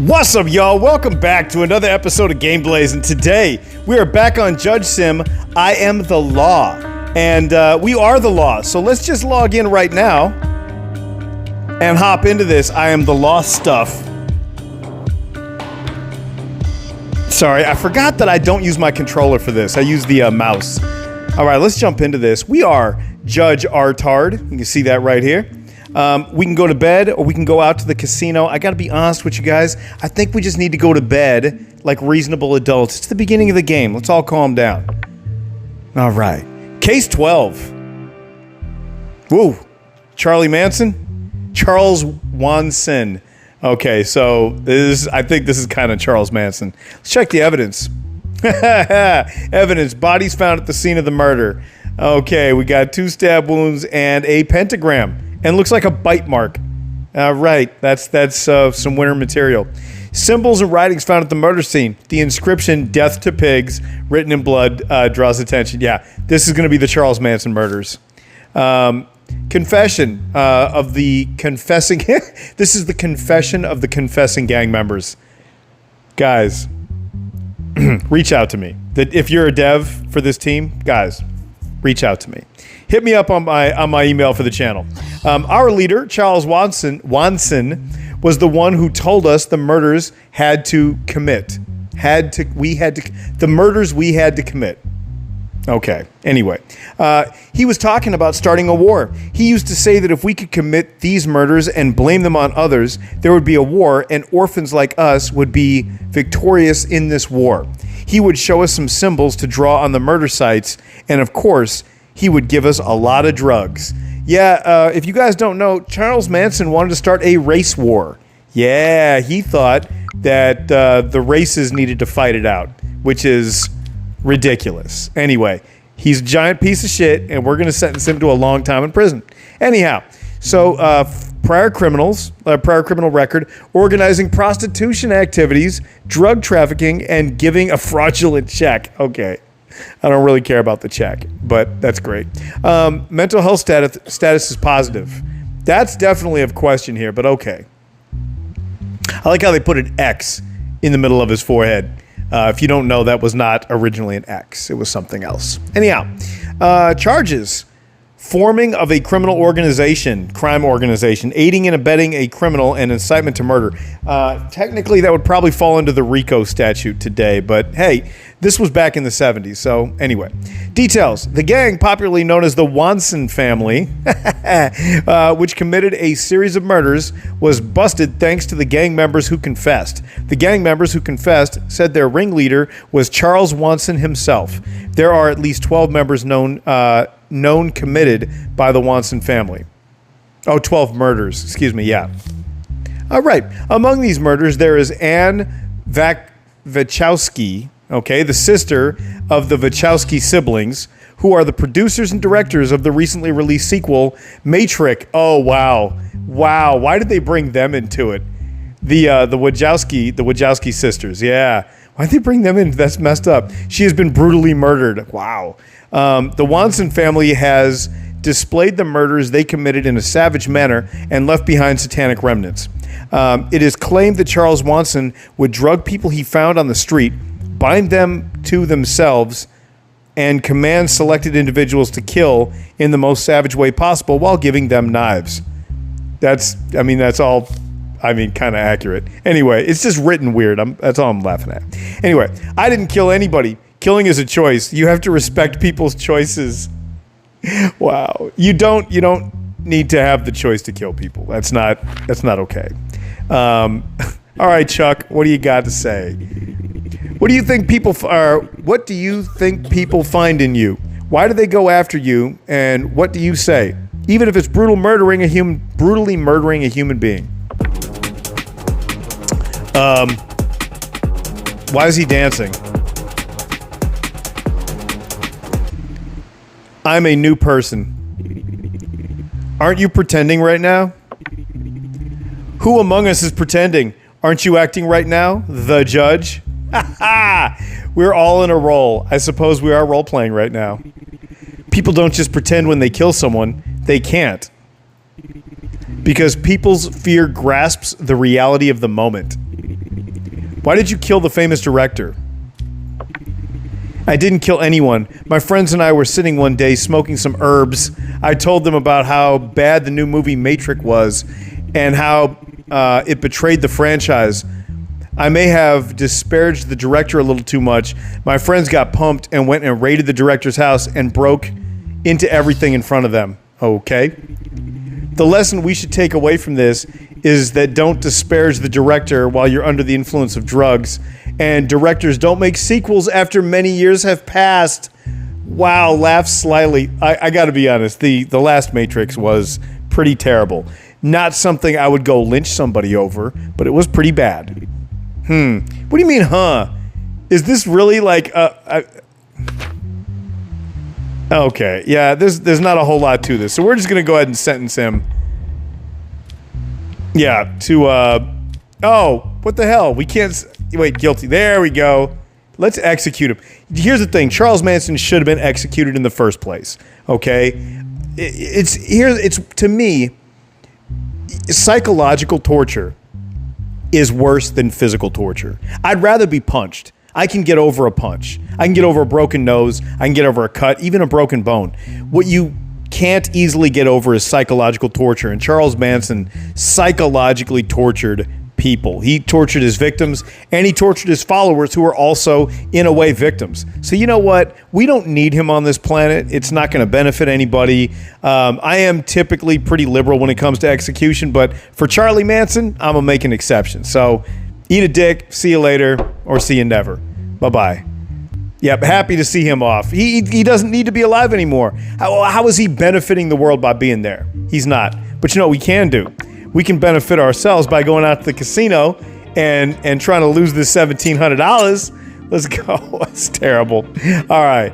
What's up, y'all? Welcome back to another episode of Game Blaze, and today we are back on Judge Sim. I am the law, and we are the law. So let's just log in right now and hop into this I am the law stuff. Sorry, I forgot that I don't use my controller for this. I use the mouse. All right, let's jump into this. We are Judge Artard. You can see that right here. We can go to bed or we can go out to the casino. I gotta be honest with you guys. I think we just need to go to bed like reasonable adults. It's the beginning of the game. Let's all calm down. All right. Case 12. Woo. Charlie Manson? Charles Wanson. Okay, so I think this is kind of Charles Manson. Let's check the evidence. Evidence. Bodies found at the scene of the murder. Okay, we got 2 stab wounds and a pentagram. And looks like a bite mark. Right, that's some winter material. Symbols and writings found at the murder scene. The inscription, "Death to Pigs," written in blood, draws attention. Yeah, this is going to be the Charles Manson murders. Confession of the confessing... This is the confession of the confessing gang members. Guys, reach out to me. If you're a dev for this team, guys, reach out to me. Hit me up on my email for the channel. Our leader, Charles Wanson, was the one who told us the murders had to commit. The murders we had to commit. Okay, anyway. He was talking about starting a war. He used to say that if we could commit these murders and blame them on others, there would be a war and orphans like us would be victorious in this war. He would show us some symbols to draw on the murder sites, and of course, he would give us a lot of drugs. Yeah, if you guys don't know, Charles Manson wanted to start a race war. Yeah, he thought that the races needed to fight it out, which is ridiculous. Anyway, he's a giant piece of shit, and we're going to sentence him to a long time in prison. Anyhow, so prior criminal record, organizing prostitution activities, drug trafficking, and giving a fraudulent check. Okay. I don't really care about the check, but that's great. Mental health status is positive. That's definitely a question here, but okay. I like how they put an X in the middle of his forehead. If you don't know, that was not originally an X. It was something else. Anyhow, charges. Forming of a criminal organization, crime organization, aiding and abetting a criminal, and incitement to murder. Technically, that would probably fall under the RICO statute today, but hey, this was back in the 70s, so anyway. Details. The gang, popularly known as the Wanson family, which committed a series of murders, was busted thanks to the gang members who confessed. The gang members who confessed said their ringleader was Charles Wanson himself. There are at least 12 members known committed by the Wanson family. 12 murders, excuse me, yeah. All right, among these murders, there is Anne Wachowski, okay, the sister of the Wachowski siblings, who are the producers and directors of the recently released sequel, Matrix. Oh, wow. Wow, why did they bring them into it? The Wachowski sisters, yeah. Why'd they bring them in? That's messed up. She has been brutally murdered. Wow. The Wanson family has displayed the murders they committed in a savage manner and left behind satanic remnants. It is claimed that Charles Wanson would drug people he found on the street, bind them to themselves, and command selected individuals to kill in the most savage way possible while giving them knives. That's all kind of accurate. Anyway, it's just written weird. That's all I'm laughing at. Anyway, I didn't kill anybody. Killing is a choice. You have to respect people's choices. Wow. You don't need to have the choice to kill people. That's not okay. All right, Chuck, what do you got to say? What do you think people find in you? Why do they go after you? And what do you say? Even if it's brutally murdering a human being. Why is he dancing? I'm a new person. Aren't you pretending right now? Who among us is pretending? Aren't you acting right now? The judge? We're all in a role. I suppose we are role-playing right now. People don't just pretend when they kill someone. They can't. Because people's fear grasps the reality of the moment. Why did you kill the famous director? I didn't kill anyone. My friends and I were sitting one day smoking some herbs. I told them about how bad the new movie Matrix was and how it betrayed the franchise. I may have disparaged the director a little too much. My friends got pumped and went and raided the director's house and broke into everything in front of them. Okay. The lesson we should take away from this is that don't disparage the director while you're under the influence of drugs. And directors don't make sequels after many years have passed. Wow, laugh slyly. I got to be honest. The last Matrix was pretty terrible. Not something I would go lynch somebody over, but it was pretty bad. What do you mean, huh? Is this really like okay, yeah, there's not a whole lot to this. So we're just going to go ahead and sentence him. Yeah, to oh, what the hell? We can't wait, guilty. There we go. Let's execute him. Here's the thing. Charles Manson should have been executed in the first place. Okay? It's to me, psychological torture is worse than physical torture. I'd rather be punched. I can get over a punch. I can get over a broken nose. I can get over a cut, even a broken bone. What you can't easily get over is psychological torture. And Charles Manson psychologically tortured people. He tortured his victims, and he tortured his followers who are also, in a way, victims. So you know what? We don't need him on this planet. It's not going to benefit anybody. I am typically pretty liberal when it comes to execution, but for Charlie Manson, I'm going to make an exception. So eat a dick, see you later, or see you never. Bye-bye. Yep, happy to see him off. He doesn't need to be alive anymore. How is he benefiting the world by being there? He's not. But you know what we can do? We can benefit ourselves by going out to the casino and trying to lose this $1,700. Let's go. That's terrible. All right.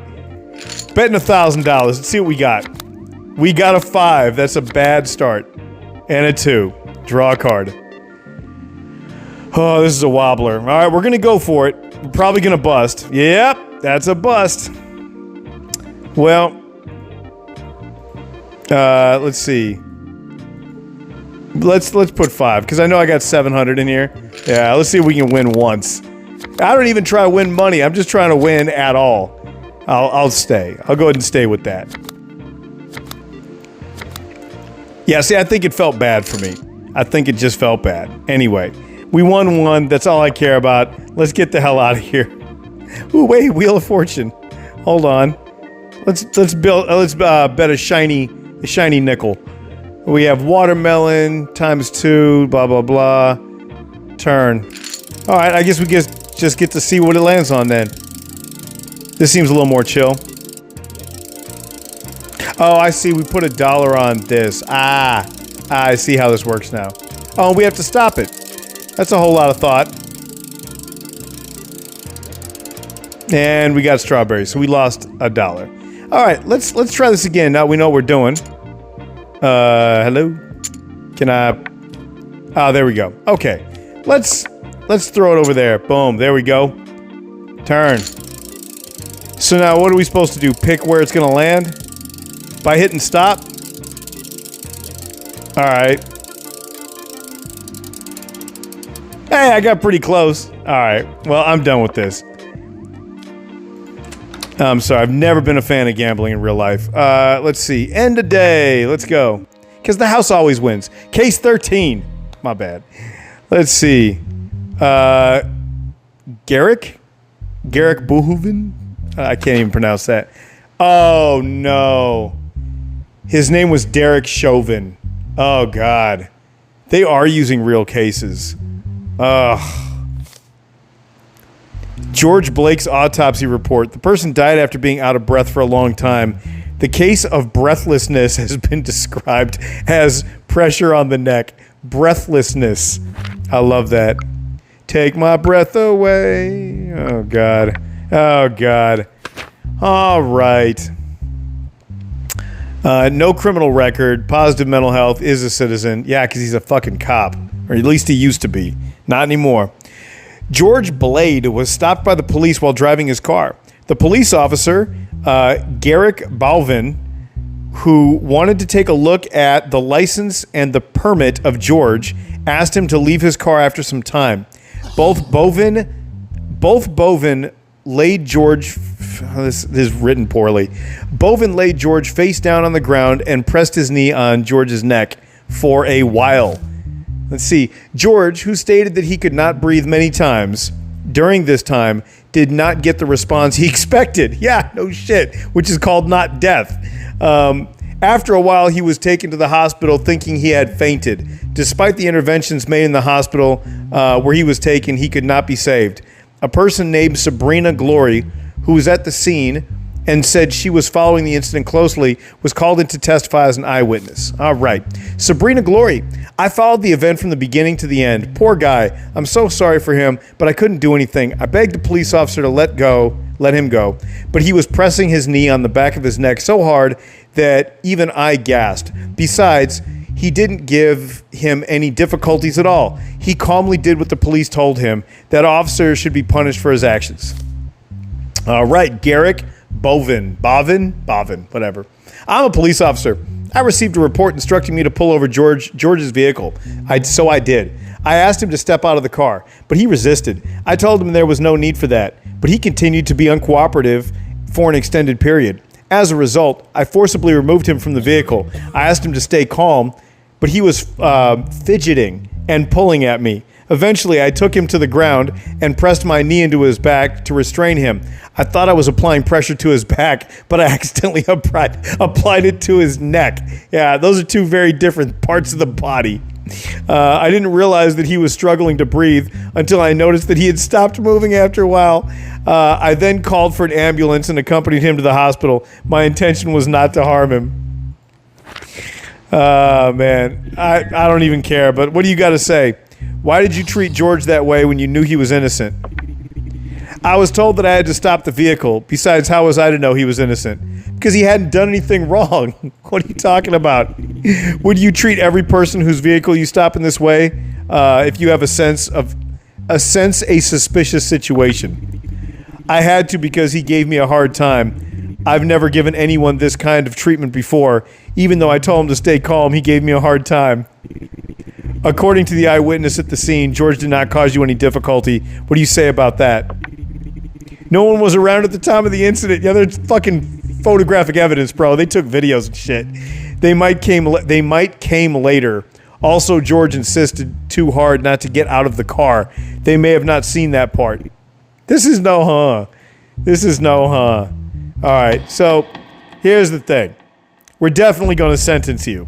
Betting $1,000. Let's see what we got. We got a 5. That's a bad start. And a 2. Draw a card. Oh, this is a wobbler. All right, we're going to go for it. We're probably going to bust. Yep, that's a bust. Well, let's see. Let's put 5, because I know I got 700 in here. Yeah, let's see if we can win once. I don't even try to win money. I'm just trying to win at all. I'll stay. I'll go ahead and stay with that. Yeah, see, I think it felt bad for me. I think it just felt bad. Anyway, we won 1. That's all I care about. Let's get the hell out of here. Ooh, wait, Wheel of Fortune. Hold on. Let's bet a shiny nickel. We have watermelon times 2, blah, blah, blah. Turn. All right, I guess we just get to see what it lands on then. This seems a little more chill. Oh, I see. We put $1 on this. I see how this works now. Oh, we have to stop it. That's a whole lot of thought. And we got strawberries, so we lost $1. All right, let's try this again. Now we know what we're doing. Hello? Can I... Oh, there we go. Okay. Let's throw it over there. Boom. There we go. Turn. So now what are we supposed to do? Pick where it's going to land? By hitting stop? Alright. Hey, I got pretty close. Alright. Well, I'm done with this. I'm sorry, I've never been a fan of gambling in real life. Let's see. End of day. Let's go. Because the house always wins. Case 13. My bad. Let's see. Garrick Buhoven? I can't even pronounce that. Oh, no. His name was Derek Chauvin. Oh, God. They are using real cases. Ugh. George Blake's autopsy report. The person died after being out of breath for a long time. The case of breathlessness has been described as pressure on the neck. Breathlessness. I love that. Take my breath away. Oh, God. Oh, God. All right. No criminal record. Positive mental health. Is a citizen. Yeah, because he's a fucking cop. Or at least he used to be. Not anymore. George Blade was stopped by the police while driving his car. The police officer, Garrick Balvin, who wanted to take a look at the license and the permit of George, asked him to leave his car after some time. Both Bovin laid George. This is written poorly. Bovin laid George face down on the ground and pressed his knee on George's neck for a while. Let's see. George, who stated that he could not breathe many times during this time, did not get the response he expected. Yeah, no shit. Which is called not death. After a while, he was taken to the hospital thinking he had fainted. Despite the interventions made in the hospital where he was taken, he could not be saved. A person named Sabrina Glory, who was at the scene and said she was following the incident closely, was called in to testify as an eyewitness. All right. Sabrina Glory, I followed the event from the beginning to the end. Poor guy. I'm so sorry for him, but I couldn't do anything. I begged the police officer to let him go, but he was pressing his knee on the back of his neck so hard that even I gasped. Besides, he didn't give him any difficulties at all. He calmly did what the police told him. That officer should be punished for his actions. All right, Garrick Bovin, whatever. I'm a police officer. I received a report instructing me to pull over George's vehicle. So I did. I asked him to step out of the car, but he resisted. I told him there was no need for that, but he continued to be uncooperative for an extended period. As a result, I forcibly removed him from the vehicle. I asked him to stay calm, but he was fidgeting and pulling at me. Eventually, I took him to the ground and pressed my knee into his back to restrain him. I thought I was applying pressure to his back, but I accidentally applied it to his neck. Yeah, those are two very different parts of the body. I didn't realize that he was struggling to breathe until I noticed that he had stopped moving after a while. I then called for an ambulance and accompanied him to the hospital. My intention was not to harm him. Man, I don't even care, but what do you got to say? Why did you treat George that way when you knew he was innocent? I was told that I had to stop the vehicle. Besides, how was I to know he was innocent? Because he hadn't done anything wrong. What are you talking about? Would you treat every person whose vehicle you stop in this way if you have a suspicious situation? I had to because he gave me a hard time. I've never given anyone this kind of treatment before. Even though I told him to stay calm, he gave me a hard time. According to the eyewitness at the scene, George did not cause you any difficulty. What do you say about that? No one was around at the time of the incident. Yeah, there's fucking photographic evidence, bro. They took videos and shit. They might came later. Also, George insisted too hard not to get out of the car. They may have not seen that part. This is no huh. All right, so here's the thing. We're definitely going to sentence you.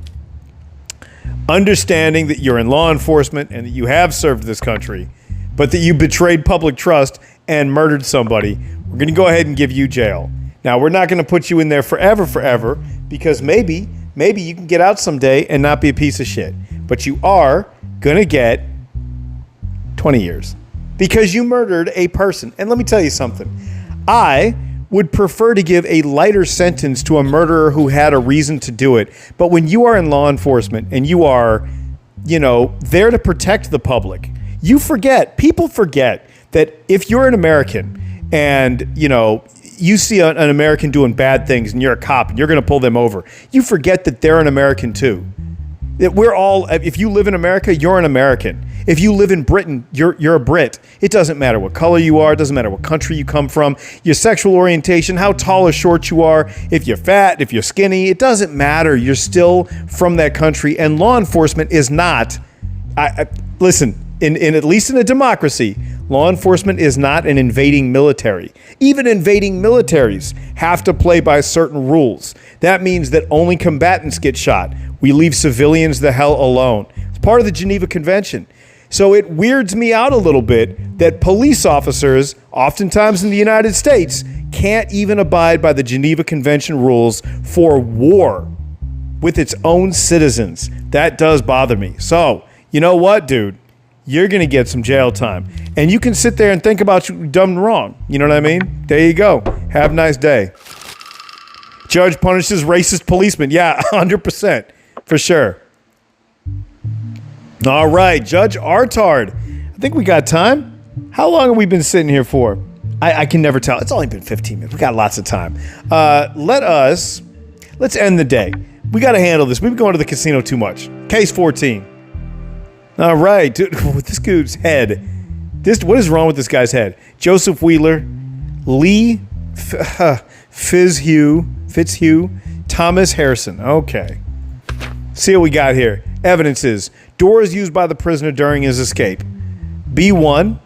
Understanding that you're in law enforcement and that you have served this country, but that you betrayed public trust and murdered somebody, we're going to go ahead and give you jail. Now, we're not going to put you in there forever, because maybe you can get out someday and not be a piece of shit. But you are going to get 20 years because you murdered a person. And let me tell you something. I would prefer to give a lighter sentence to a murderer who had a reason to do it. But when you are in law enforcement and you are, there to protect the public, people forget that if you're an American and, you see an American doing bad things and you're a cop and you're going to pull them over, you forget that they're an American too. That we're all, if you live in America, you're an American. If you live in Britain, you're a Brit. It doesn't matter what color you are. It doesn't matter what country you come from, your sexual orientation, how tall or short you are, if you're fat, if you're skinny. It doesn't matter. You're still from that country. And law enforcement is not, listen, in at least in a democracy, law enforcement is not an invading military. Even invading militaries have to play by certain rules. That means that only combatants get shot. We leave civilians the hell alone. It's part of the Geneva Convention. So it weirds me out a little bit that police officers, oftentimes in the United States, can't even abide by the Geneva Convention rules for war with its own citizens. That does bother me. So, you know what, dude? You're going to get some jail time. And you can sit there and think about you dumb and wrong. You know what I mean? There you go. Have a nice day. Judge punishes racist policemen. Yeah, 100%. For sure. All right, Judge Artard. I think we got time. How long have we been sitting here for? I can never tell. It's only been 15 minutes. We got lots of time. Let's end the day. We got to handle this. We've been going to the casino too much. Case 14. All right, dude. This dude's head. What is wrong with this guy's head? Joseph Wheeler, Lee Fitzhugh, Thomas Harrison. Okay. See what we got here. Evidences. Doors used by the prisoner during his escape. B1,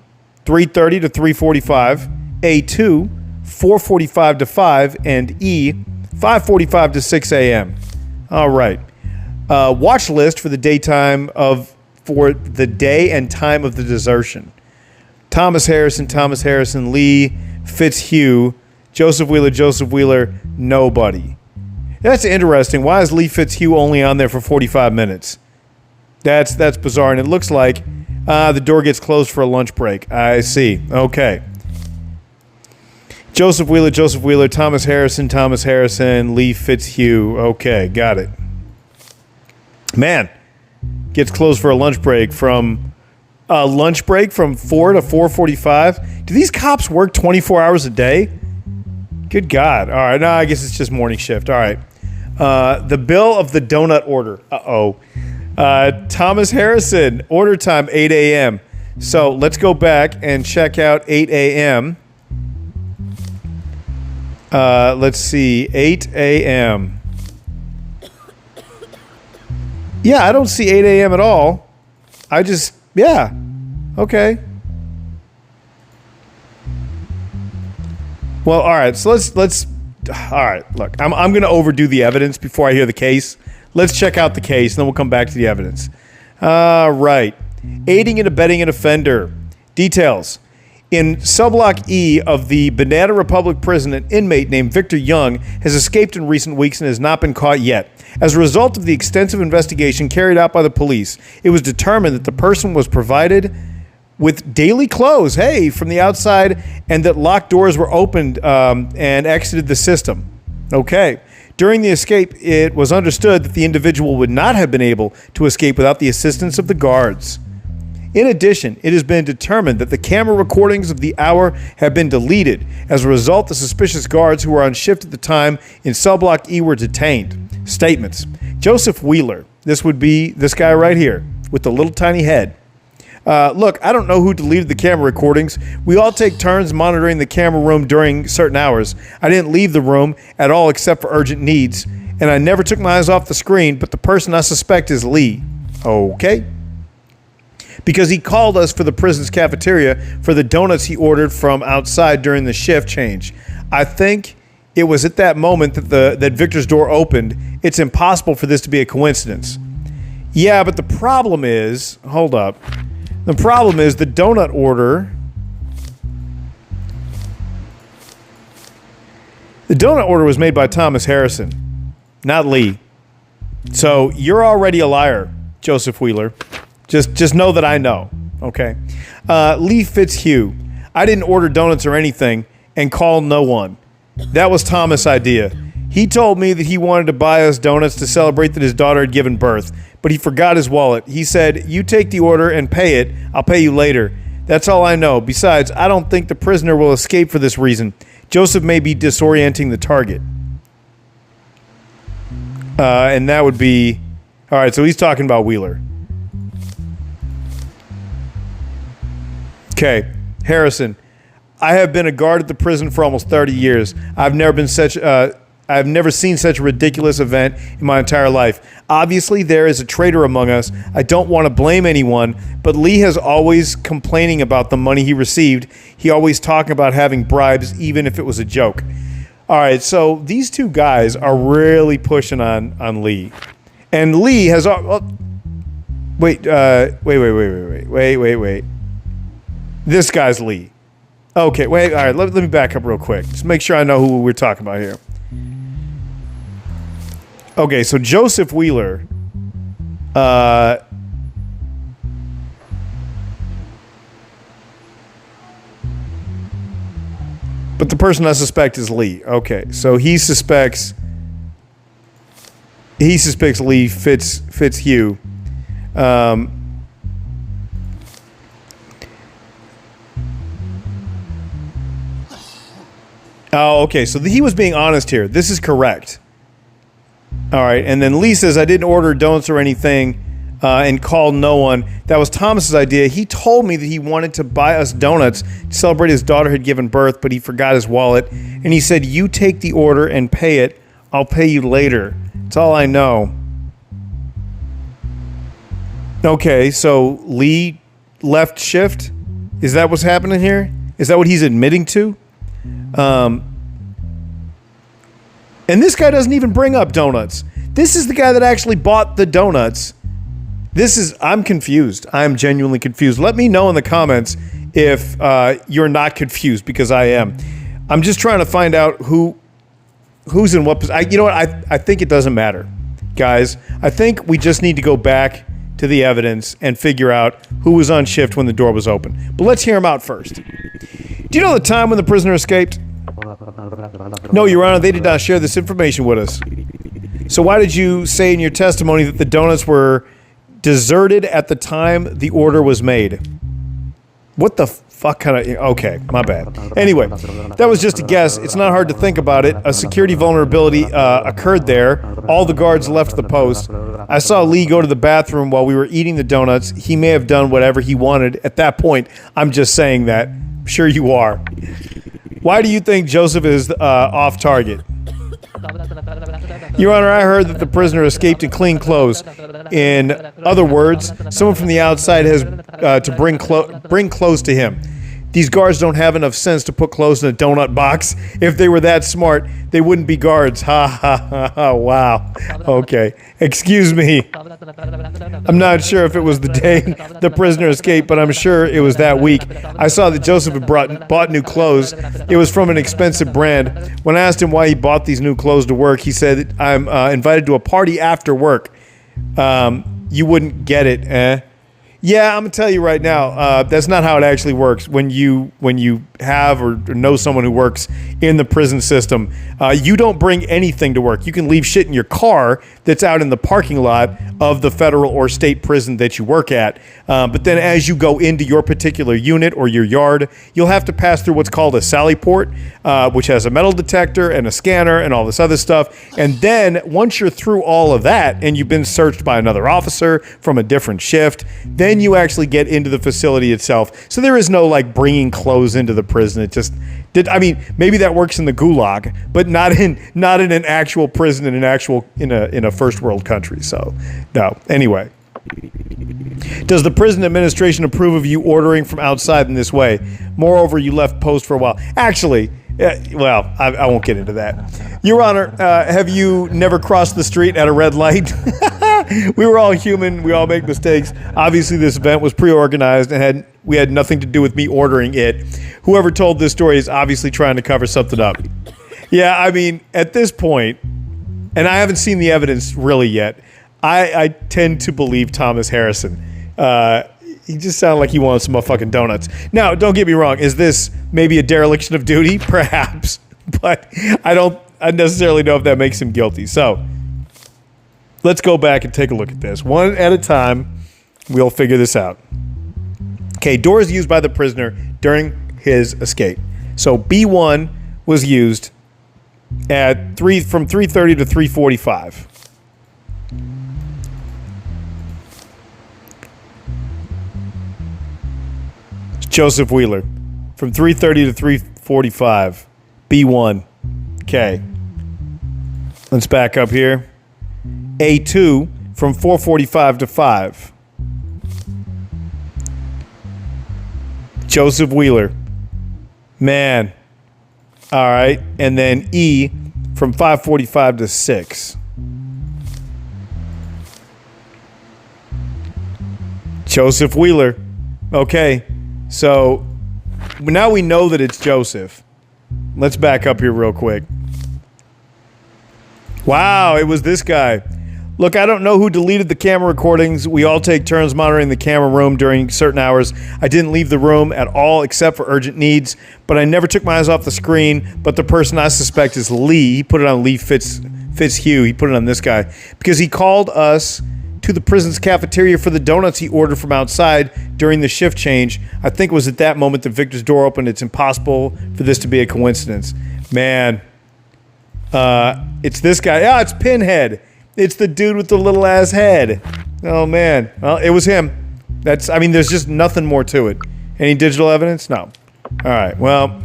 3:30 to 3:45. A2, 4:45 to 5. And E, 5:45 to 6 a.m. All right. Watch list for the day and time of the desertion. Thomas Harrison, Lee Fitzhugh, Joseph Wheeler, nobody. That's interesting. Why is Lee Fitzhugh only on there for 45 minutes? That's bizarre. And it looks like the door gets closed for a lunch break. I see. Okay. Joseph Wheeler, Thomas Harrison, Lee Fitzhugh. Okay, got it. Man, gets closed for a lunch break from 4 to 4:45. Do these cops work 24 hours a day? Good God. All right. No, I guess it's just morning shift. All right. The bill of the donut order. Thomas Harrison, order time 8 a.m. So let's go back and check out 8 a.m. Let's see. 8 a.m. Yeah, I don't see 8 a.m. at all. Yeah. Okay. Well, all right. So let's. All right. Look, I'm going to overdo the evidence before I hear the case. Let's check out the case, and then we'll come back to the evidence. All right. Aiding and abetting an offender. Details. In Subblock E of the Banana Republic prison, an inmate named Victor Young has escaped in recent weeks and has not been caught yet. As a result of the extensive investigation carried out by the police, it was determined that the person was provided with daily clothes, from the outside, and that locked doors were opened and exited the system. Okay. During the escape, it was understood that the individual would not have been able to escape without the assistance of the guards. In addition, it has been determined that the camera recordings of the hour have been deleted. As a result, the suspicious guards who were on shift at the time in Subblock E were detained. Statements. Joseph Wheeler. This would be this guy right here with the little tiny head. Look, I don't know who deleted the camera recordings. We all take turns monitoring the camera room during certain hours. I didn't leave the room at all except for urgent needs, and I never took my eyes off the screen, but the person I suspect is Lee. Okay. Because he called us for the prison's cafeteria for the donuts he ordered from outside during the shift change. I think it was at that moment that Victor's door opened. It's impossible for this to be a coincidence. Yeah, but the problem is, hold up. The problem is the donut order. The donut order was made by Thomas Harrison, not Lee. So you're already a liar, Joseph Wheeler. Just know that I know. Okay. Lee Fitzhugh. I didn't order donuts or anything and call no one. That was Thomas' idea. He told me that he wanted to buy us donuts to celebrate that his daughter had given birth, but he forgot his wallet. He said, "You take the order and pay it. I'll pay you later." That's all I know. Besides, I don't think the prisoner will escape for this reason. Joseph may be disorienting the target. And that would be... All right, so he's talking about Wheeler. Okay, Harrison. I have been a guard at the prison for almost 30 years. I've never seen such a ridiculous event in my entire life. Obviously, there is a traitor among us. I don't want to blame anyone, but Lee has always complaining about the money he received. He always talking about having bribes, even if it was a joke. All right, so these two guys are really pushing on Lee. And Lee has... Wait. This guy's Lee. Okay, wait. All right, let me back up real quick. Just make sure I know who we're talking about here. Okay, so Joseph Wheeler. But the person I suspect is Lee. Okay, so he suspects Lee Fitzhugh. Oh, okay. So he was being honest here. This is correct. All right. And then Lee says, I didn't order donuts or anything. and called no one. That was Thomas's idea. He told me that he wanted to buy us donuts to celebrate his daughter had given birth, but he forgot his wallet. And he said, you take the order and pay it. I'll pay you later. That's all I know. Okay, so Lee left shift? Is that what's happening here? Is that what he's admitting to? And this guy doesn't even bring up donuts. This is the guy that actually bought the donuts. I'm confused. I'm genuinely confused. Let me know in the comments if you're not confused, because I am. I'm just trying to find out who's in what position. You know what? I think it doesn't matter, guys. I think we just need to go back to the evidence and figure out who was on shift when the door was open. But let's hear him out first. Do you know the time when the prisoner escaped? No, Your Honor, they did not share this information with us. So why did you say in your testimony that the donuts were deserted at the time the order was made? What the fuck kind of... Okay, my bad. Anyway, that was just a guess. It's not hard to think about it. A security vulnerability occurred there. All the guards left the post. I saw Lee go to the bathroom while we were eating the donuts. He may have done whatever he wanted at that point. I'm just saying that. I'm sure you are. Why do you think Joseph is off target? Your Honor, I heard that the prisoner escaped in clean clothes. In other words, someone from the outside has to bring clothes to him. These guards don't have enough sense to put clothes in a donut box. If they were that smart, they wouldn't be guards. Ha ha ha ha. Wow. Okay. Excuse me. I'm not sure if it was the day the prisoner escaped, but I'm sure it was that week. I saw that Joseph had bought new clothes. It was from an expensive brand. When I asked him why he bought these new clothes to work, he said, I'm invited to a party after work. You wouldn't get it, eh? Yeah, I'm gonna tell you right now, that's not how it actually works. When you have or know someone who works in the prison system, you don't bring anything to work. You can leave shit in your car that's out in the parking lot of the federal or state prison that you work at. But then as you go into your particular unit or your yard, you'll have to pass through what's called a sally port, which has a metal detector and a scanner and all this other stuff. And then once you're through all of that and you've been searched by another officer from a different shift, then you actually get into the facility itself. So there is no like bringing clothes into the prison. It just did. I mean, maybe that works in the gulag, but not in an actual prison in a first world country. So no. Anyway, does the prison administration approve of you ordering from outside in this way? Moreover, you left post for a while. Actually, well, I won't get into that. Your Honor, have you never crossed the street at a red light? We were all human. We all make mistakes. Obviously, this event was pre-organized and we had nothing to do with me ordering it. Whoever told this story is obviously trying to cover something up. Yeah, I mean, at this point, and I haven't seen the evidence really yet, I tend to believe Thomas Harrison. He just sounded like he wanted some motherfucking donuts. Now, don't get me wrong. Is this maybe a dereliction of duty? Perhaps. But I don't necessarily know if that makes him guilty. So let's go back and take a look at this. One at a time, we'll figure this out. Okay, doors used by the prisoner during his escape. So B1 was used at from 3:30 to 3:45. Joseph Wheeler from 3:30 to 3:45. B1. Okay. Let's back up here. A2 from 4:45 to 5. Joseph Wheeler. Man. All right. And then E from 5:45 to 6. Joseph Wheeler. Okay. So now we know that it's Joseph. Let's back up here real quick. Wow, it was this guy. Look, I don't know who deleted the camera recordings. We all take turns monitoring the camera room during certain hours. I didn't leave the room at all except for urgent needs, but I never took my eyes off the screen. But the person I suspect is Lee. He put it on Lee Fitzhugh. He put it on this guy because he called us to the prison's cafeteria for the donuts he ordered from outside during the shift change. I think it was at that moment that Victor's door opened. It's impossible for this to be a coincidence. Man, it's this guy. Yeah, it's Pinhead. It's the dude with the little ass head. Oh, man. Well, it was him. There's just nothing more to it. Any digital evidence? No. All right. Well,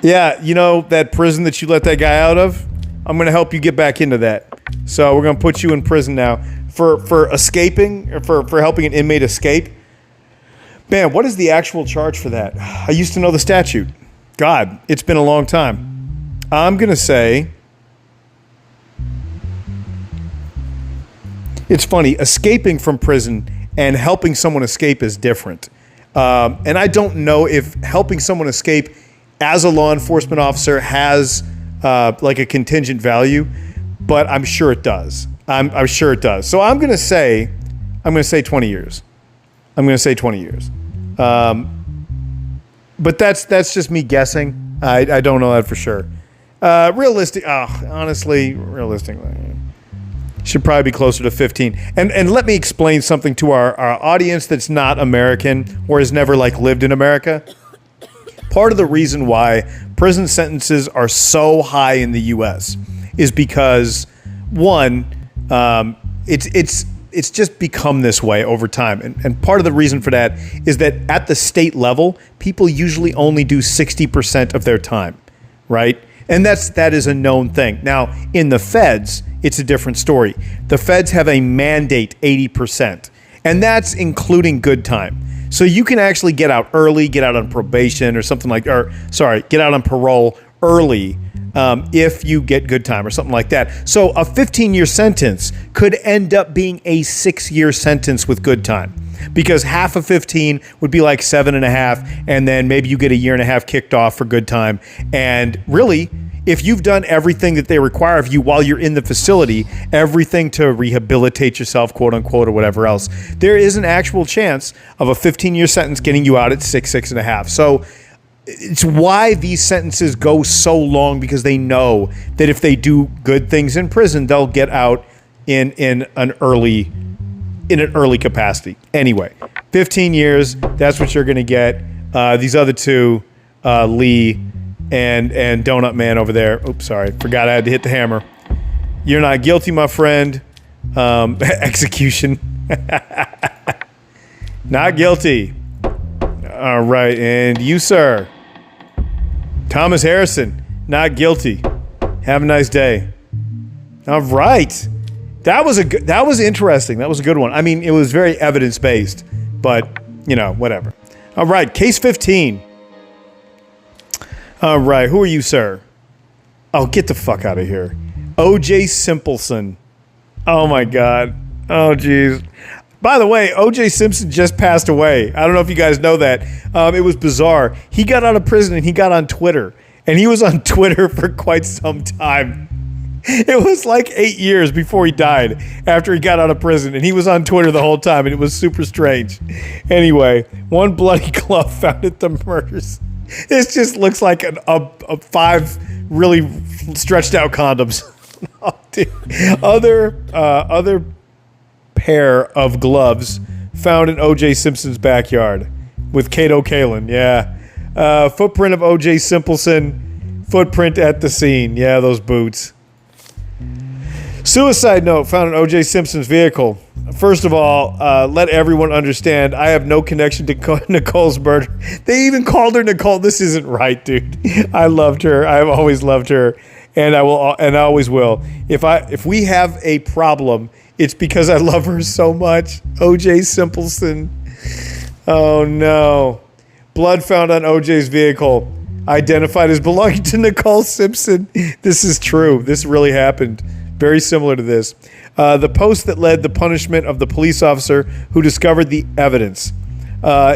yeah, that prison that you let that guy out of? I'm going to help you get back into that. So we're going to put you in prison now for escaping, or for helping an inmate escape. Man, what is the actual charge for that? I used to know the statute. God, it's been a long time. I'm going to say... It's funny, escaping from prison and helping someone escape is different. And I don't know if helping someone escape as a law enforcement officer has like a contingent value, but I'm sure it does. I'm sure it does. So I'm going to say 20 years. I'm going to say 20 years. But that's just me guessing. I don't know that for sure. Honestly, realistically, should probably be closer to 15. And let me explain something to our audience that's not American or has never lived in America. Part of the reason why prison sentences are so high in the U.S. is because, one, it's just become this way over time. And part of the reason for that is that at the state level, people usually only do 60% of their time, right? And that is a known thing. Now, in the feds, it's a different story. The feds have a mandate 80%, and that's including good time. So you can actually get out early, get out on probation or something get out on parole early if you get good time or something like that. So a 15-year sentence could end up being a 6-year sentence with good time, because half of 15 would be like 7.5, and then maybe you get a year and a half kicked off for good time. And really, if you've done everything that they require of you while you're in the facility, everything to rehabilitate yourself, quote unquote, or whatever else, there is an actual chance of a 15-year sentence getting you out at 6.5. So it's why these sentences go so long, because they know that if they do good things in prison, they'll get out in an early capacity. Anyway, 15 years, that's what you're going to get. These other two, Lee and Donut Man over there. Oops, sorry. Forgot I had to hit the hammer. You're not guilty, my friend. Execution. Not guilty. All right. And you, sir. Thomas Harrison. Not guilty. Have a nice day. All right. That was interesting. That was a good one. I mean, it was very evidence-based, but, whatever. All right. Case 15. All right, who are you, sir? Oh, get the fuck out of here. O.J. Simpson. Oh, my God. Oh, jeez. By the way, O.J. Simpson just passed away. I don't know if you guys know that. It was bizarre. He got out of prison and he got on Twitter. And he was on Twitter for quite some time. It was like 8 years before he died, after he got out of prison. And he was on Twitter the whole time, and it was super strange. Anyway, one bloody glove found at the murders. This just looks like a 5 really stretched out condoms. Oh, dude. Other pair of gloves found in O.J. Simpson's backyard with Kato Kalin. Yeah. Footprint of O.J. Simpson. Footprint at the scene. Yeah, those boots. Suicide note found in O.J. Simpson's vehicle. First of all, let everyone understand, I have no connection to Nicole's murder. They even called her Nicole. This isn't right, dude. I loved her. I've always loved her, and I will, and I always will. If we have a problem, it's because I love her so much. O.J. Simpson. Oh no. Blood found on O.J.'s vehicle, identified as belonging to Nicole Simpson. This is true. This really happened. Very similar to this. The post that led the punishment of the police officer who discovered the evidence.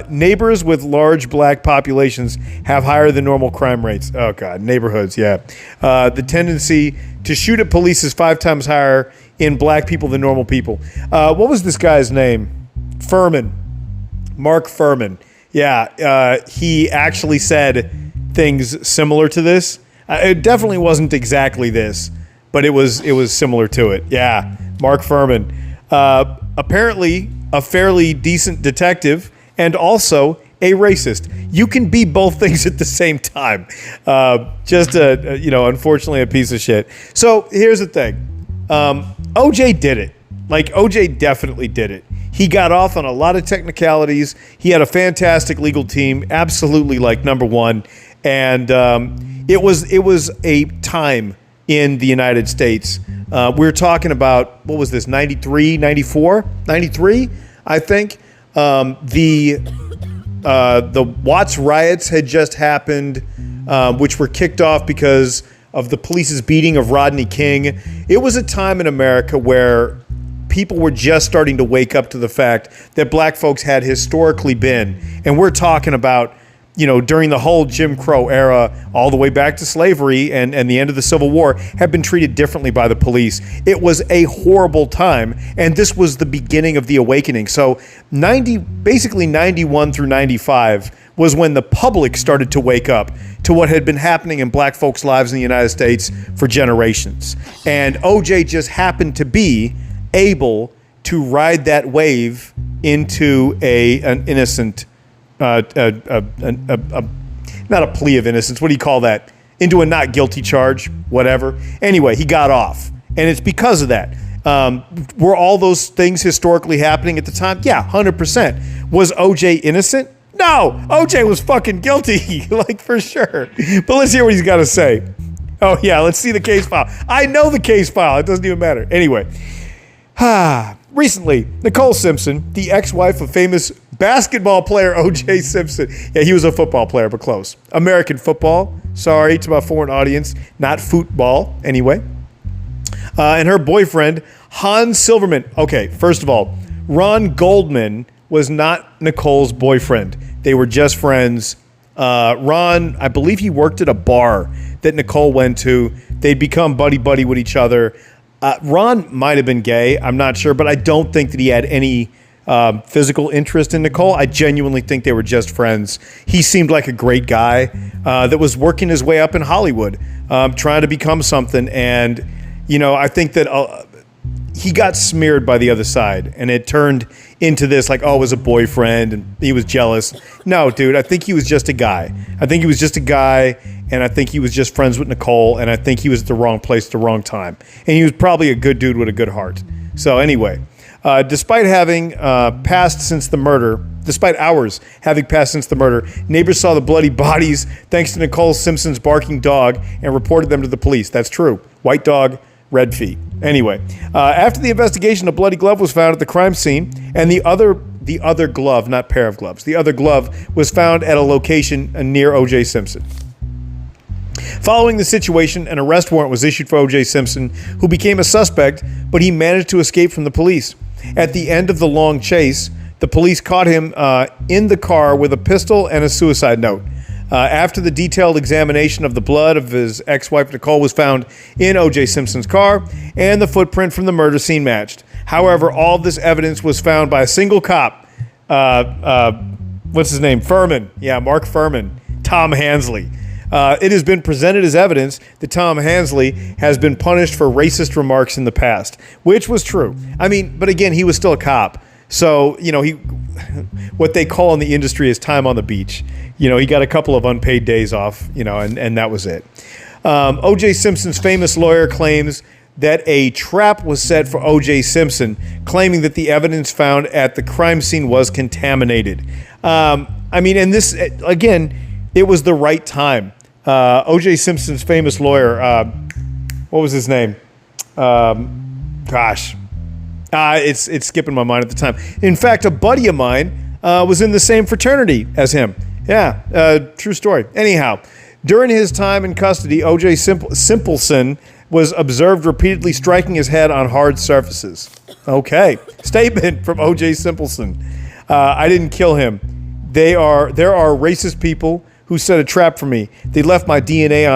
Neighbors with large black populations have higher than normal crime rates. Oh, God. Neighborhoods, yeah. The tendency to shoot at police is 5 times higher in black people than normal people. What was this guy's name? Furman. Mark Furman. Yeah, he actually said things similar to this. It definitely wasn't exactly this, but it was similar to it. Yeah, Mark Furman. Apparently a fairly decent detective and also a racist. You can be both things at the same time. Just unfortunately a piece of shit. So here's the thing. OJ did it. Like, OJ definitely did it. He got off on a lot of technicalities. He had a fantastic legal team, absolutely like number one. And it was a time in the United States. We're talking about, what was this, 93, 94, 93, I think. The Watts riots had just happened, which were kicked off because of the police's beating of Rodney King. It was a time in America where people were just starting to wake up to the fact that black folks had historically been, and we're talking about, during the whole Jim Crow era, all the way back to slavery and the end of the Civil War, have been treated differently by the police. It was a horrible time, and this was the beginning of the awakening. So basically 91 through 95 was when the public started to wake up to what had been happening in black folks' lives in the United States for generations. And OJ just happened to be able to ride that wave into an innocent, not a plea of innocence. What do you call that? Into a not guilty charge, whatever. Anyway, he got off. And it's because of that. Were all those things historically happening at the time? Yeah, 100%. Was OJ innocent? No, OJ was fucking guilty, like for sure. But let's hear what he's got to say. Oh yeah, let's see the case file. I know the case file. It doesn't even matter. Anyway. Recently, Nicole Simpson, the ex-wife of famous basketball player O.J. Simpson. Yeah, he was a football player, but close. American football. Sorry to my foreign audience. Not football, anyway. And her boyfriend, Hans Silverman. Okay, first of all, Ron Goldman was not Nicole's boyfriend. They were just friends. Ron, I believe he worked at a bar that Nicole went to. They'd become buddy-buddy with each other. Ron might have been gay, I'm not sure, but I don't think that he had any physical interest in Nicole. I genuinely think they were just friends. He seemed like a great guy that was working his way up in Hollywood, trying to become something. And, I think that he got smeared by the other side, and it turned into this like, oh, it was a boyfriend, and he was jealous. No, dude, I think he was just a guy. And I think he was just friends with Nicole, and I think he was at the wrong place at the wrong time. And he was probably a good dude with a good heart. So anyway, despite hours having passed since the murder, neighbors saw the bloody bodies thanks to Nicole Simpson's barking dog and reported them to the police. That's true. White dog, red feet. Anyway, after the investigation, a bloody glove was found at the crime scene, and the other glove, not pair of gloves, the other glove was found at a location near O.J. Simpson. Following the situation, an arrest warrant was issued for O.J. Simpson, who became a suspect, but he managed to escape from the police. At the end of the long chase, the police caught him in the car with a pistol and a suicide note. After the detailed examination of the blood of his ex-wife Nicole was found in O.J. Simpson's car, and the footprint from the murder scene matched. However, all of this evidence was found by a single cop. What's his name? Furman. Yeah, Mark Furman. Tom Hansley. It has been presented as evidence that Tom Hansley has been punished for racist remarks in the past, which was true. I mean, but again, he was still a cop. So, what they call in the industry is time on the beach. He got a couple of unpaid days off, and that was it. O.J. Simpson's famous lawyer claims that a trap was set for O.J. Simpson, claiming that the evidence found at the crime scene was contaminated. And this, again, it was the right time. O.J. Simpson's famous lawyer, what was his name? It's skipping my mind at the time. In fact, a buddy of mine was in the same fraternity as him. Yeah, true story. Anyhow, during his time in custody, O.J. Simpson was observed repeatedly striking his head on hard surfaces. Okay, statement from O.J. Simpson. I didn't kill him. There are racist people who set a trap for me. They left my DNA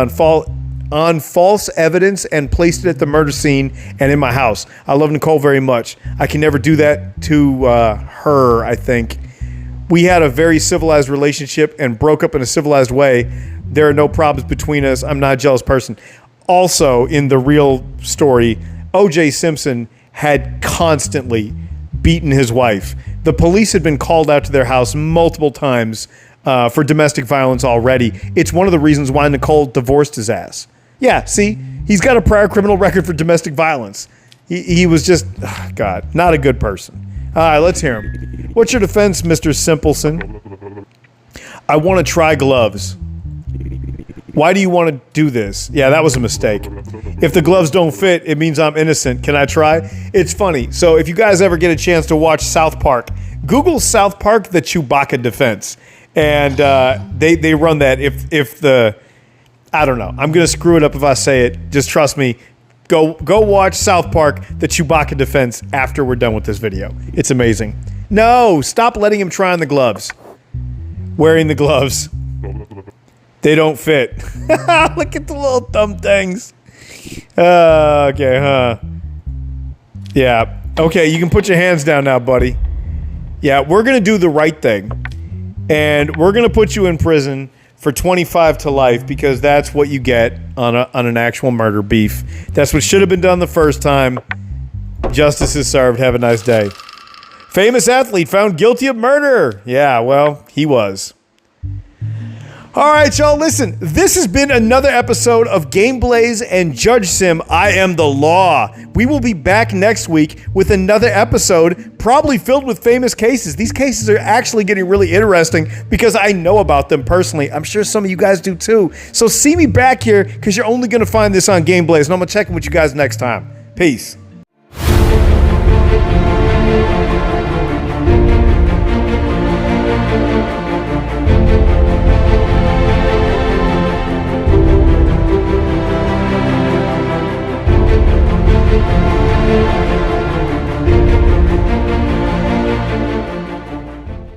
on false evidence and placed it at the murder scene and in my house. I love Nicole very much. I can never do that to her, I think. We had a very civilized relationship and broke up in a civilized way. There are no problems between us. I'm not a jealous person. Also, in the real story, O.J. Simpson had constantly beaten his wife. The police had been called out to their house multiple times for domestic violence already. It's one of the reasons why Nicole divorced his ass. Yeah, see, he's got a prior criminal record for domestic violence. He was just, God, not a good person. All right, let's hear him. What's your defense, Mr. Simpleson? I want to try gloves. Why do you want to do this? Yeah, that was a mistake. If the gloves don't fit, it means I'm innocent. Can I try? It's funny. So if you guys ever get a chance to watch South Park, Google South Park, the Chewbacca defense. And they run that if the, I don't know. I'm going to screw it up if I say it. Just trust me. Go watch South Park, the Chewbacca defense after we're done with this video. It's amazing. No, stop letting him try on the gloves. Wearing the gloves. They don't fit. Look at the little thumb things. Okay, huh? Yeah. Okay, you can put your hands down now, buddy. Yeah, we're going to do the right thing. And we're going to put you in prison for 25 to life because that's what you get on an actual murder beef. That's what should have been done the first time. Justice is served. Have a nice day. Famous athlete found guilty of murder. Yeah, well, he was. All right, y'all, listen. This has been another episode of Game Blaze and Judge Sim, I Am the Law. We will be back next week with another episode, probably filled with famous cases. These cases are actually getting really interesting because I know about them personally. I'm sure some of you guys do too. So see me back here because you're only going to find this on Game Blaze, and I'm going to check in with you guys next time. Peace.